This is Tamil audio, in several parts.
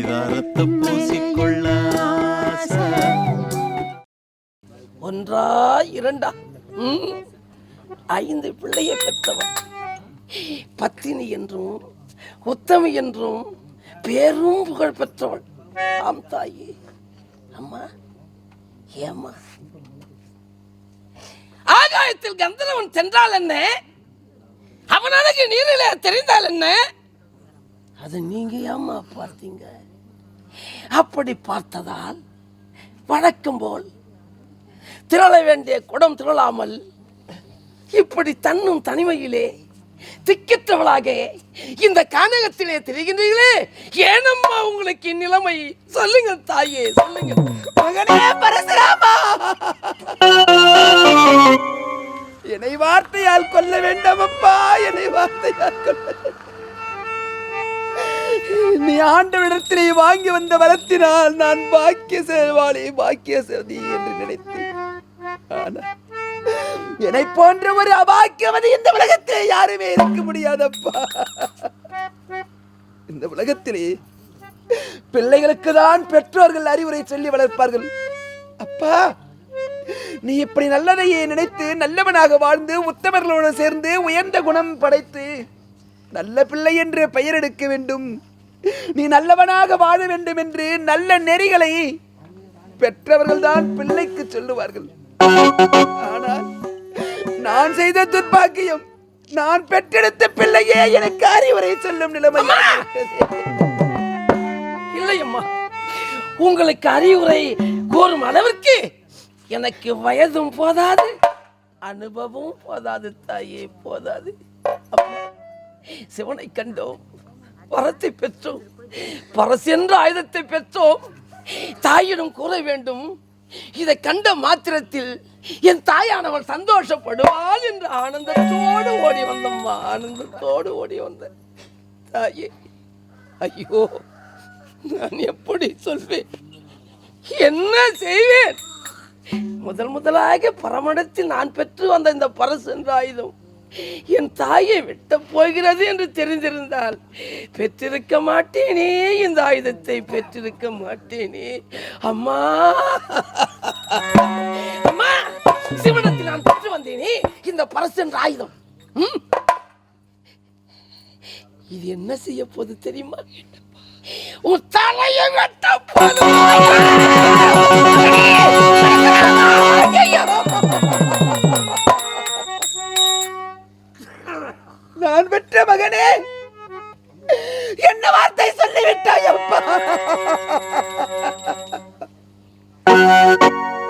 பரிதாரத்தை பூசிக்கொள்ள ஒன்றா இரண்டா 5 பிள்ளையை பெற்றவன். பத்தினி என்றும் உத்தமி என்றும் பேரும் புகழ் பெற்றவள். ஆம் தாயே. அம்மா ஏம்மா ஆகாயத்தில் கந்தரவன் சென்றால் என்ன, அவன் அழகு நீரிலே தெரிந்தால் என்ன, அது நீங்க ஏம்மா பார்த்தீங்க? அப்படி பார்த்ததால் வழக்கம் போல் திரள வேண்டிய குடம் திரளாமல் இப்படி தன்னும் தனிமையிலே திக்கற்றவளாக இந்த கானகத்திலே திரிகின்றீர்களே, ஏனம்மா உங்களுக்கு இந்நிலைமை? சொல்லுங்க தாயே, சொல்லுங்க. மகனே பரசுராமா, என்னை வார்த்தையால் கொல்ல வேண்டாம் அப்பா, என்னை வார்த்தையால் கொல்ல. நீ ஆண்டவனிடத்திலே வாங்கி வந்த வரத்தினால் நான் பாக்கிய செல்வாளி பாக்கிய செல்வி என்று நினைத்தேன். ஆனா என்னை போன்ற ஒரு அபாக்கியவதி இந்த உலகத்திலே யாருமே இருக்க முடியாதப்பா. இந்த உலகத்திலே பிள்ளைகளுக்கு தான் பெற்றோர்கள் அறிவுரை சொல்லி வளர்ப்பார்கள். அப்பா, நீ இப்படி நல்லதையே நினைத்து நல்லவனாக வாழ்ந்து உத்தமர்களோடு சேர்ந்து உயர்ந்த குணம் படைத்து நல்ல பிள்ளை என்று பெயர் எடுக்க வேண்டும், நீ நல்லவனாக வாழ வேண்டும் என்று நல்ல நெறிகளை பெற்றவர்கள் தான் பிள்ளைக்கு சொல்லுவார்கள். ஆனால் நான் செய்த துர்பாக்கியம், நான் பெற்றெடுத்த பிள்ளையே எனக்கு அறிவுரை சொல்லும் நிலைமை. இல்லையம்மா, உங்களுக்கு அறிவுரை கூறும் அளவிற்கு எனக்கு வயதும் போதாது, அனுபவம் போதாது தாயே, போதாது. சிவனை கண்டோம், வரத்தை பெற்றோம், பரசு என்ற ஆயுதத்தை பெற்றோம். தாயிடம் கூற வேண்டும், இதை கண்ட மாத்திரத்தில் என் தாயானவள் சந்தோஷப்படுவாள் என்று ஆனந்தத்தோடு ஓடி வந்தம்மா, ஆனந்தத்தோடு ஓடி வந்த தாயே. ஐயோ, நான் எப்படி சொல்வேன், என்ன செய்வேன்? முதலாக பரமடத்தில் நான் பெற்று வந்த இந்த பரசு என்ற ஆயுதம் என் தாயை வெட்ட போகிறது என்று தெரிந்திருந்தால் பெற்றிருக்க மாட்டேனே, இந்த ஆயுதத்தை பெற்றிருக்க மாட்டேனே. அம்மா அம்மா, சிவனத்தில் நான் பெற்று வந்தேனே இந்த பரசு என்ற ஆயுதம், இது என்ன செய்ய போது தெரியுமா? உன் தலையை வெட்ட போது. நான் பெற்ற மகனே, என்ன வார்த்தை சொல்லிவிட்டாய் அப்பா?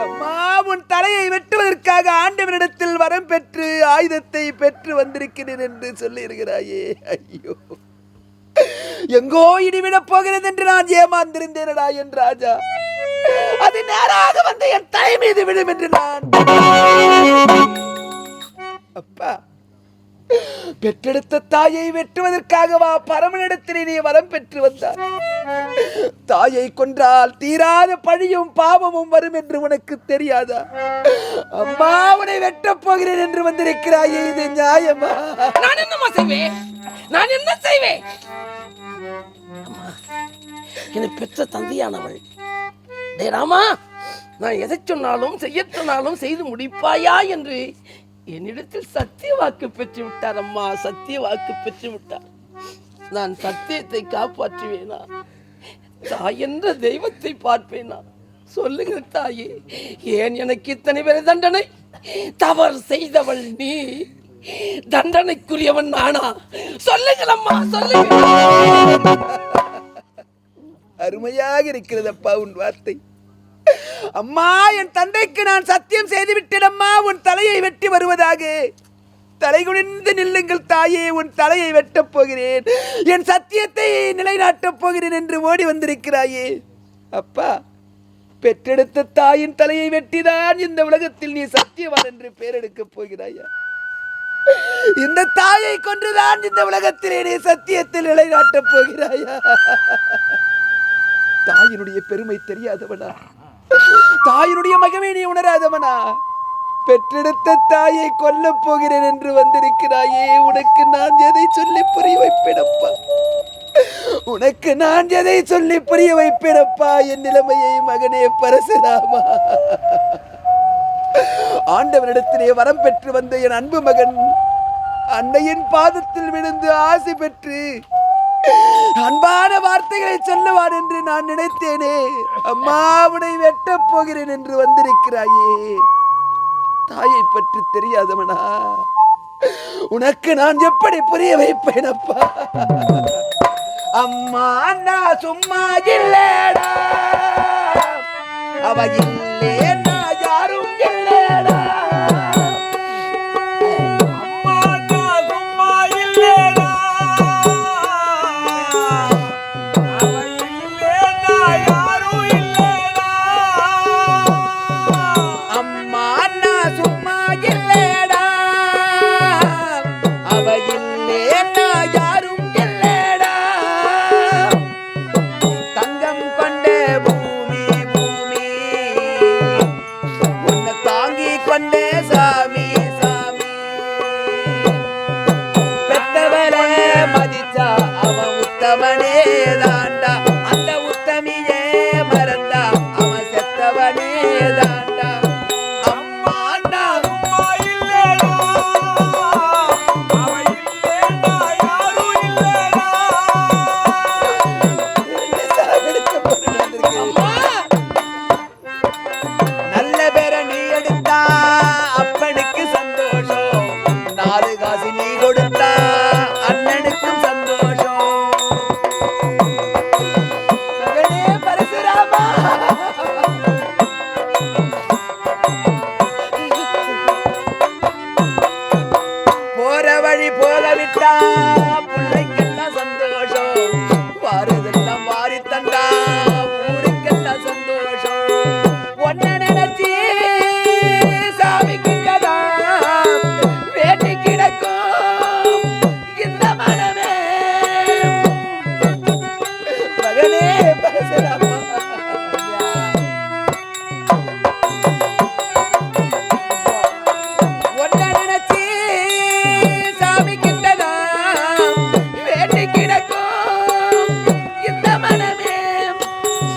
அம்மா, உன் தலையை வெட்டுவதற்காக ஆண்டவனிடத்தில் வரம் பெற்று ஆயுதத்தை பெற்று வந்திருக்கிறேன் என்று சொல்லி இருக்கிறாயே. ஐயோ, எங்கோ இடிவிடப் போகிறது என்று நான் ஏமாந்திருந்தேனடா என் ராஜா. அது நேராக வந்து என் தலை மீது விடும் என்று நான். அப்பா, பெற்றெடுத்த தாயை வெட்டுவதற்காகவா பரமனிடத்திலே நீ வரம் பெற்று வந்தார்? தாயை கொன்றால் தீராத பழியும் பாவமும் வரும் என்று உனக்கு தெரியாதா? அம்மா, உன்னை வெட்டப் போகிறேன் என்று வந்திருக்கிறாயே, இது நியாயமா? நான் என்னமா செய்வேன்? நான் என்ன செய்வேன்? என்னை பெற்ற தந்தையானவள், டே ராமா, நான் எதை சொன்னாலும் செய்ய சொன்னாலும் செய்து முடிப்பாயா என்று என்னிடத்தில் சத்திய வாக்கு பெற்று விட்டார். அம்மா, சத்திய வாக்கு பெற்று விட்டார். நான் சத்தியத்தை காப்பாற்றுவேனா? தாய் என்ற தெய்வத்தை பார்ப்பேனா? சொல்லுங்க தாயே, ஏன் எனக்கு இத்தனை பேர் தண்டனை? தவறு செய்தவள் நீ, தண்டனைக்குரியவன் நானா? சொல்லுங்கள் அம்மா, சொல்லுங்க. அருமையாக இருக்கிறது அப்பா உன் வார்த்தை. அம்மா, என் தந்தைக்கு நான் சத்தியம் செய்து விட்டேன் அம்மா, உன் தலையை வெட்டி வருவதாக. தலை குனிந்து நில்லுங்கள் தாயே, உன் தலையை வெட்டப் போகிறேன், என் சத்தியத்தை நிலைநாட்டப் போகிறேன் என்று ஓடி வந்திருக்கிறாயே. அப்பா, பெற்றெடுத்த தாயின் தலையை வெட்டிதான் இந்த உலகத்தில் நீ சத்தியவான் என்று பெயர் எடுக்கப் போகிறாயா? இந்த தாயை கொன்றுதான் இந்த உலகத்திலே நீ சத்தியத்தில் நிலைநாட்டப் போகிறாயா? தாயினுடைய பெருமை தெரியாதவனா? தாயினுடைய மகமே நீ உணராதவனா? பெற்றெடுத்த தாயை கொல்லப் போகிறேன் என்று வந்திருக்கிறாயே, உனக்கு நான் எதை சொல்லி புரிய வைப்பேனப்பா? உனக்கு நான் எதை சொல்லி புரிய வைப்பேனப்பா என் நிலைமையை மகனே பரசுராமா. ஆண்டவனிடத்திலே வரம் பெற்று வந்த என் அன்பு மகன் அன்னையின் பாதத்தில் விழுந்து ஆசி பெற்று அன்பான வார்த்தைகளை சொல்லுவான் என்று நான் நினைத்தேனே. அம்மா உன்னை வெட்டப் போகிறேன் என்று வந்திருக்கிறாயே. தாயை பற்றி தெரியாதவனா உனக்கு நான் எப்படி புரிய வைப்பேனப்பா. அம்மா நான் சும்மா இல்லடா, அவ இல்லே நான் யாரும் இல்லடா. அம்மா நான் சும்மா இல்லடா, அவ இல்லே நான் யாரும் இல்லடா. அம்மா நான் சும்மா இல்லடா, அவ இல்லே நான் யாரும் இல்லடா. தங்கம் கொண்டே பூமி பூமி உன்னை தாங்கி கொண்டே சாமி சாமி. பெத்தவளே மதிச்சா அவன் உத்தமனே தாண்டா, அந்த உத்தமியே மறந்தா அவன் செத்தவனே தாண்டா. அம்மா நான் சும்மா இல்லடா, அவ இல்லே நான் யாரும் இல்லடா. நல்ல பேர நீ எடுத்தா அப்பனுக்கு சந்தோஷம், 4 காசு நீ கொடுத்தா அண்ணனுக்கும் சந்தோஷம். மகனே பரசுராமா, போற வழி போக விட்டா பிள்ளைக்கெல்லாம் சந்தோஷம், வாரதெல்லாம் வாரி தந்தா ஊருக்கெல்லாம் சந்தோஷம். ஒன்ன நினைச்சி சாமி கிட்டதான் வேண்டி கிடக்கும் இந்த மனமே. மகனே பரசுராமா, ஒன்ன நினைச்சி சாமி கிட்டதான் வேண்டி கிடக்கும் இந்த மனமே.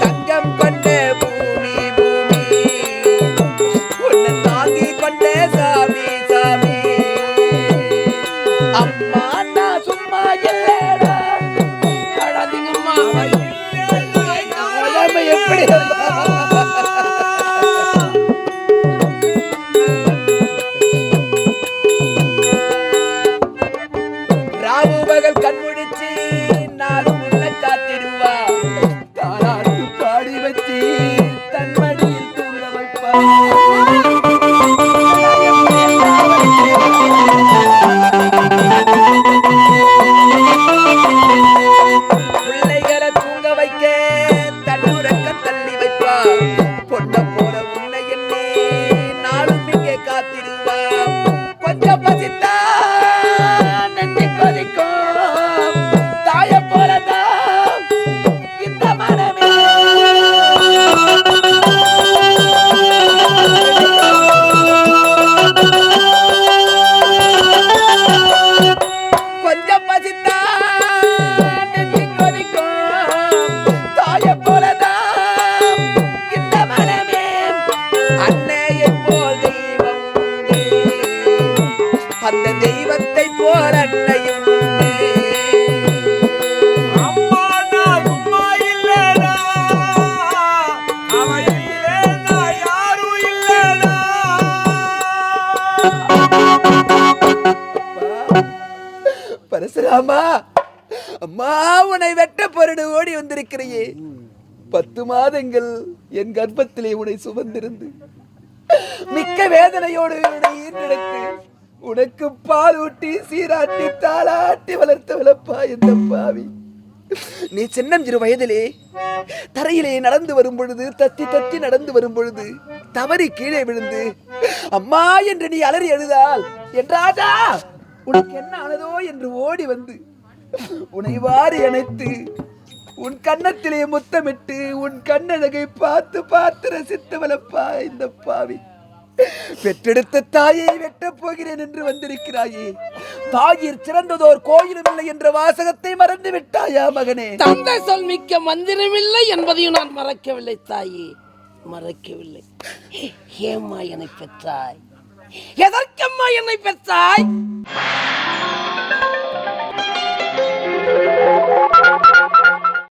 தங்கம் கொண்ட பூமி பூமி உன்னை தாங்கி கொண்ட சாமி சாமி. அம்மா நான் சும்மா இல்லடா, அழாதீங்கம்மா. உடம்பு எப்படி இருந்தா? ராவு பகல் கண்முடிச்சு நாளும் உன்னை காத்திடுவா, தாராட்டு பாடி வச்சு தன் மடியில் தூங்க வைப்பா. பிள்ளைகளை தூங்க வைக்க தன்னுறக்க தள்ளி வைப்பா. பொண்ண போல உன்னை எண்ணி நாளும் இங்கே காத்திடுவா. கொஞ்சம் பசித்தா நெஞ்சு கொதிக்கும், தாய போலதான் இந்த மனமே. கொஞ்சம் பசித்தா நெஞ்சு கொதிக்கும், தாய போலதான் இந்த மனமே. அன்னையை போல் தெய்வம் உண்டு, அந்த தெய்வத்தை போல் அன்னையும் உண்டு. அம்மா நான் சும்மா இல்லடா, அவ இல்லே நான் யாரும் இல்லடா. பரசுராமா, அம்மா உன்னை வெட்ட பொருடு ஓடி வந்திருக்கிறையே. 10 மாதங்கள் என் கர்ப்பத்திலே உன்னை சுமந்திருந்து மிக்க வேதனையோடு உன்னை ஈன்றெடுத்து உனக்கு பால் ஊட்டி சீராட்டி தாளாட்டி வளர்த்தவளப்பா இந்த பாவி. நீ சின்னஞ்சிறு வயதிலே தரையிலே நடந்து வரும் பொழுது, தத்தி தத்தி நடந்து வரும் பொழுது தவறி கீழே விழுந்து அம்மா என்று நீ அலறி எழுதால் என் ராஜா உனக்கு என்ன ஆனதோ என்று ஓடி வந்து உன்னை வாரி அணைத்து உன் கன்னத்திலே முத்தமிட்டு உன் கண்ணழகை பார்த்து பார்த்து ரசித்தவளப்பா இந்த பாவி. பெற்றெடுத்த தாயை வெட்டப் போகிறேன் என்று வந்திருக்கிறாயே, தாயிற் சிறந்ததோர் கோயிலும் இல்லை என்ற வாசகத்தை மறந்து விட்டாயா மகனே? தந்தை சொல் மிக்க மந்திரமில்லை என்பதையும் நான் மறக்கவில்லை தாயே, மறக்கவில்லை. ஏம்மா என்னை பெற்றாய்? எதற்கம்மா என்னை பெற்றாய்?